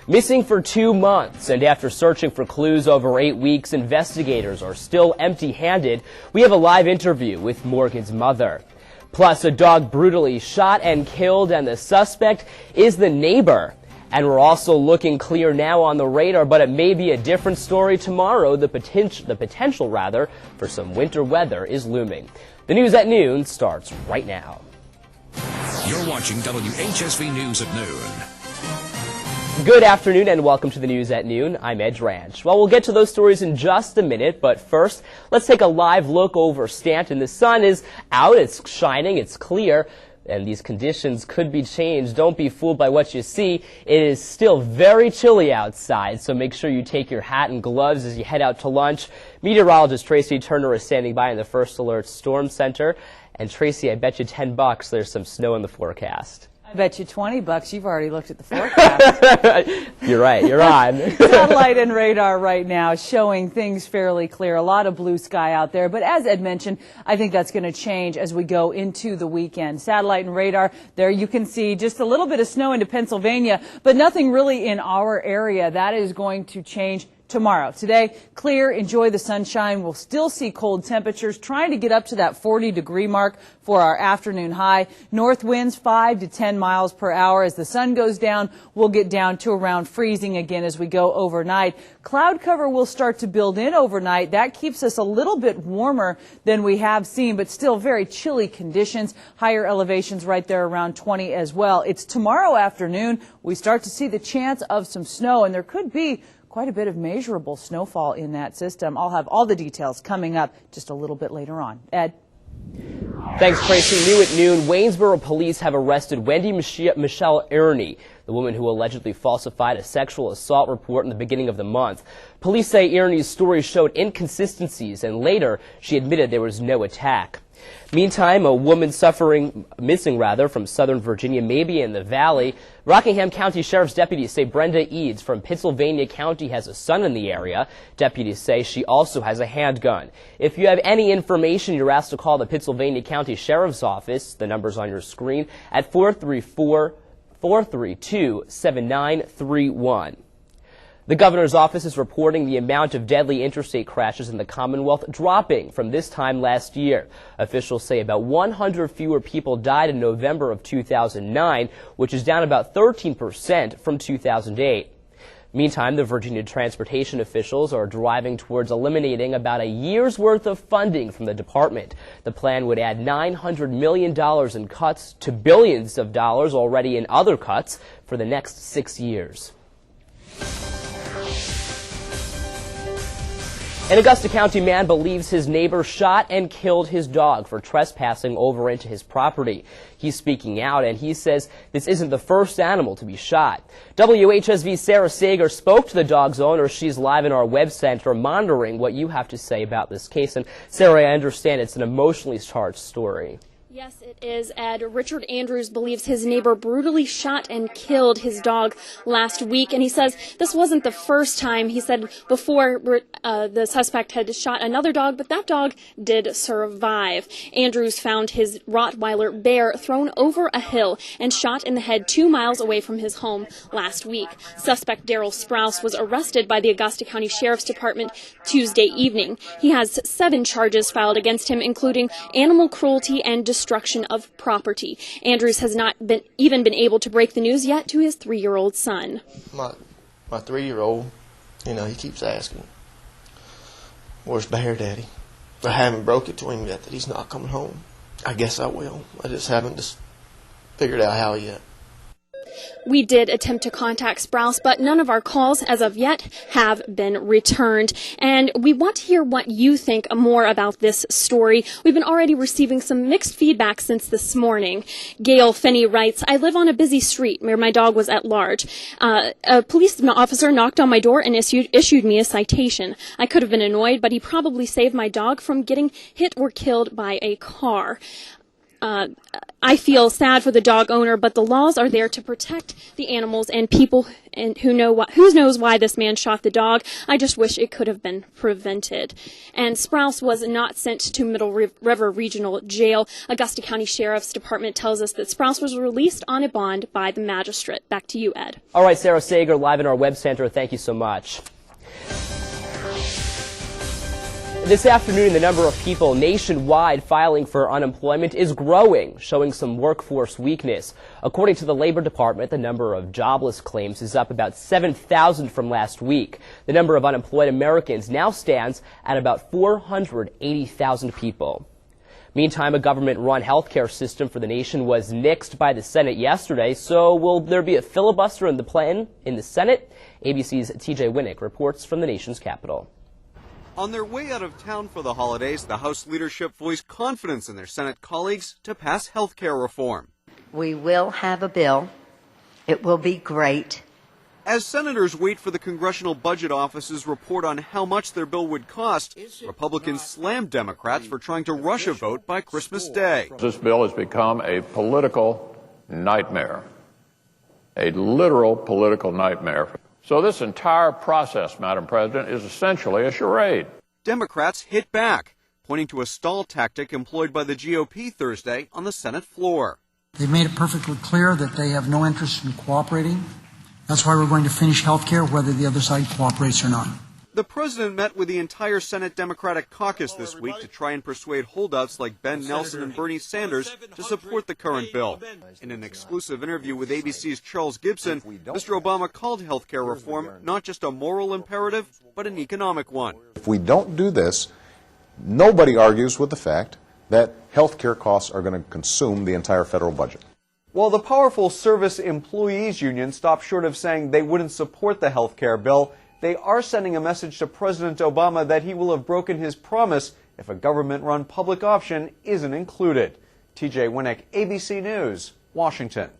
Missing for 2 months, and after searching for clues over 8 weeks, investigators are still empty-handed. We have a live interview with Morgan's mother. Plus, a dog brutally shot and killed, and the suspect is the neighbor. And we're also looking clear now on the radar, but it may be a different story tomorrow. The potential for some winter weather is looming. The news at noon starts right now. You're watching WHSV News at noon. Good afternoon and welcome to the news at noon. I'm Ed Ranch. Well, we'll get to those stories in just a minute, but first, let's take a live look over Stanton. The sun is out, it's shining, it's clear, and these conditions could be changed. Don't be fooled by what you see. It is still very chilly outside, so make sure you take your hat and gloves as you head out to lunch. Meteorologist Tracy Turner is standing by in the First Alert Storm Center. And Tracy, I bet you $10 there's some snow in the forecast. I bet you $20 you've already looked at the forecast. You're right, you're on. Satellite and radar right now showing things fairly clear. A lot of blue sky out there. But as Ed mentioned, I think that's going to change as we go into the weekend. Satellite and radar, there you can see just a little bit of snow into Pennsylvania, but nothing really in our area. That is going to change tomorrow. Today, clear, enjoy the sunshine. We'll still see cold temperatures, trying to get up to that 40-degree mark for our afternoon high. North winds 5 to 10 miles per hour. As the sun goes down, we'll get down to around freezing again as we go overnight. Cloud cover will start to build in overnight. That keeps us a little bit warmer than we have seen, but still very chilly conditions. Higher elevations right there around 20 as well. It's tomorrow afternoon we start to see the chance of some snow, and there could be quite a bit of measurable snowfall in that system. I'll have all the details coming up just a little bit later on. Ed? Thanks, Tracy. New at noon, Waynesboro police have arrested Wendy Michelle Ernie, the woman who allegedly falsified a sexual assault report in the beginning of the month. Police say Ernie's story showed inconsistencies, and later she admitted there was no attack. Meantime, a woman missing from Southern Virginia may be in the valley. Rockingham County Sheriff's deputies say Brenda Eads from Pittsylvania County has a son in the area. Deputies say she also has a handgun. If you have any information, you're asked to call the Pittsylvania County Sheriff's Office. The number's on your screen at 434-432-7931. The governor's office is reporting the amount of deadly interstate crashes in the Commonwealth dropping from this time last year. Officials say about 100 fewer people died in November of 2009, which is down about 13% from 2008. Meantime, the Virginia transportation officials are driving towards eliminating about a year's worth of funding from the department. The plan would add $900 million in cuts to billions of dollars already in other cuts for the next 6 years. An Augusta County man believes his neighbor shot and killed his dog for trespassing over into his property. He's speaking out, and he says this isn't the first animal to be shot. WHSV's Sarah Sager spoke to the dog's owner. She's live in our web center monitoring what you have to say about this case. And Sarah, I understand it's an emotionally charged story. Yes, it is, Ed. Richard Andrews believes his neighbor brutally shot and killed his dog last week, and he says this wasn't the first time. He said before the suspect had shot another dog, but that dog did survive. Andrews found his Rottweiler Bear thrown over a hill and shot in the head 2 miles away from his home last week. Suspect Daryl Sprouse was arrested by the Augusta County Sheriff's Department Tuesday evening. He has 7 charges filed against him, including animal cruelty and destruction of property. Andrews has not even been able to break the news yet to his 3-year-old son. My 3-year-old, he keeps asking, "Where's Bear, Daddy?" I haven't broke it to him yet that he's not coming home. I guess I will. I just haven't figured out how yet. We did attempt to contact Sprouse, but none of our calls as of yet have been returned. And we want to hear what you think more about this story. We've been already receiving some mixed feedback since this morning. Gail Finney writes, "I live on a busy street where my dog was at large. A police officer knocked on my door and issued me a citation. I could have been annoyed, but he probably saved my dog from getting hit or killed by a car." I feel sad for the dog owner, but the laws are there to protect the animals and people and who knows why this man shot the dog. I just wish it could have been prevented. And Sprouse was not sent to Middle River Regional Jail. Augusta County Sheriff's Department tells us that Sprouse was released on a bond by the magistrate. Back to you, Ed. All right, Sarah Sager, live in our web center. Thank you so much. This afternoon, the number of people nationwide filing for unemployment is growing, showing some workforce weakness. According to the Labor Department, the number of jobless claims is up about 7,000 from last week. The number of unemployed Americans now stands at about 480,000 people. Meantime, a government-run healthcare system for the nation was nixed by the Senate yesterday. So will there be a filibuster in the Senate? ABC's TJ Winnick reports from the nation's capital. On their way out of town for the holidays, the House leadership voiced confidence in their Senate colleagues to pass health care reform. We will have a bill. It will be great. As senators wait for the Congressional Budget Office's report on how much their bill would cost, Republicans slammed Democrats for trying to rush a vote by Christmas Day. This bill has become a political nightmare, a literal political nightmare. So this entire process, Madam President, is essentially a charade. Democrats hit back, pointing to a stall tactic employed by the GOP Thursday on the Senate floor. They've made it perfectly clear that they have no interest in cooperating. That's why we're going to finish health care, whether the other side cooperates or not. The president met with the entire Senate Democratic caucus this week to try and persuade holdouts like Ben Nelson and Bernie Sanders to support the current bill. In an exclusive interview with ABC's Charles Gibson, Mr. Obama called health care reform not just a moral imperative, but an economic one. If we don't do this, nobody argues with the fact that health care costs are going to consume the entire federal budget. While the powerful Service Employees Union stopped short of saying they wouldn't support the health care bill, they are sending a message to President Obama that he will have broken his promise if a government-run public option isn't included. TJ Winnick, ABC News, Washington.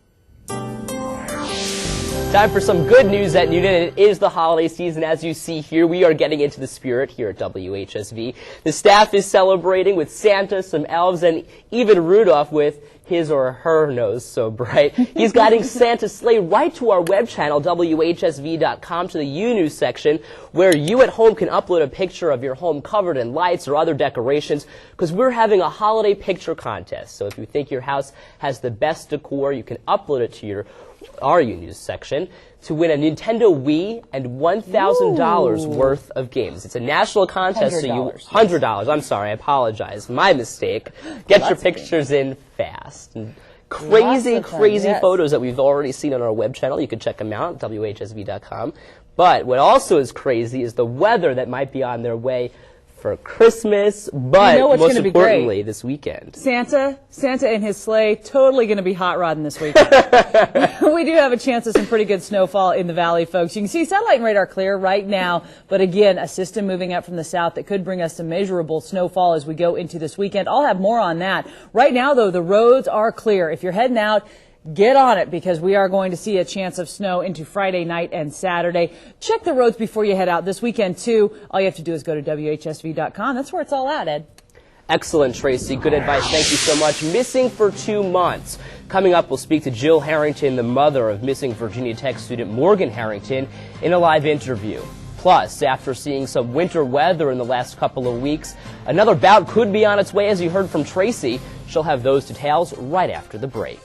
Time for some good news at noon, and it is the holiday season. As you see here, we are getting into the spirit here at WHSV. The staff is celebrating with Santa, some elves, and even Rudolph with his or her nose so bright. He's guiding Santa's sleigh right to our web channel, WHSV.com, to the U News section, where you at home can upload a picture of your home covered in lights or other decorations, because we're having a holiday picture contest. So if you think your house has the best decor, you can upload it to our U News section to win a Nintendo Wii and $1,000 worth of games. It's a national contest, so $100. I'm sorry, I apologize. My mistake. Get your pictures in fast. And crazy photos that we've already seen on our web channel. You can check them out at WHSV.com. But what also is crazy is the weather that might be on their way for Christmas, but most importantly, this weekend. Santa and his sleigh, totally going to be hot rodding this weekend. We do have a chance of some pretty good snowfall in the valley, folks. You can see satellite and radar clear right now, but again, a system moving up from the south that could bring us some measurable snowfall as we go into this weekend. I'll have more on that. Right now, though, the roads are clear. If you're heading out, get on it, because we are going to see a chance of snow into Friday night and Saturday. Check the roads before you head out this weekend, too. All you have to do is go to WHSV.com. That's where it's all at, Ed. Excellent, Tracy. Good advice. Thank you so much. Missing for 2 months. Coming up, we'll speak to Jill Harrington, the mother of missing Virginia Tech student Morgan Harrington, in a live interview. Plus, after seeing some winter weather in the last couple of weeks, another bout could be on its way, as you heard from Tracy. She'll have those details right after the break.